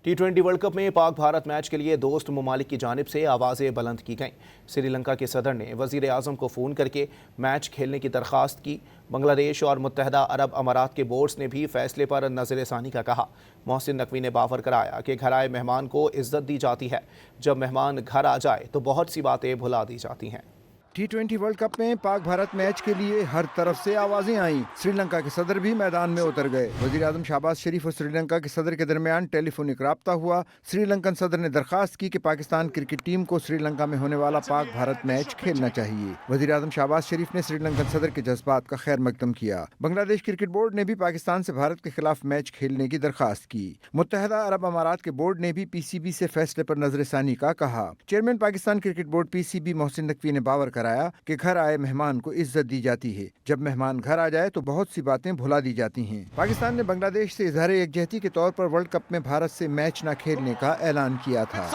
टी20 world cup में Pak Bharat match के लिए दोस्त ममालिक की जानिब से आवाज़ें बुलंद की गईं। श्रीलंका के सदर ने वज़ीर आज़म को फ़ोन करके मैच खेलने की दरख्वास्त की। बांग्लादेश और मुत्तहदा अरब अमारात के बोर्ड्स ने भी फैसले पर नज़रसानी का कहा। मोहसिन नकवी ने बावर कराया कि घर आए मेहमान को इज़्ज़त दी जाती है, जब मेहमान घर आ जाए तो बहुत सी बातें भुला दी जाती हैं। टी20 वर्ल्ड कप में पाक भारत मैच के लिए हर तरफ से आवाजें आईं। श्रीलंका के सदर भी मैदान में उतर गए। वज़ीर आज़म शहबाज शरीफ और श्रीलंका के सदर के दरमियान टेलीफोनिक राब्ता हुआ। श्रीलंकन सदर ने दरख्वास्त की कि पाकिस्तान क्रिकेट टीम को श्रीलंका में होने वाला पाक भारत मैच खेलना चाहिए। वज़ीर आज़म शहबाज शरीफ ने श्रीलंकन सदर के जज्बात का खैर मकदम किया। बांग्लादेश क्रिकेट बोर्ड ने भी पाकिस्तान से भारत के खिलाफ मैच खेलने की दरख्वास्त की। मुत्तहदा अरब अमारात के बोर्ड ने भी PCB से फैसले पर नजरसानी का कहा। Chairman Pakistan cricket board PCB Mohsin Naqvi ने बावर कराया कि घर आए मेहमान को इज्जत दी जाती है, जब मेहमान घर आ जाए तो बहुत सी बातें भुला दी जाती हैं। पाकिस्तान ने बांग्लादेश से इजहार यकजहती के तौर पर वर्ल्ड कप में भारत से मैच न खेलने का ऐलान किया था।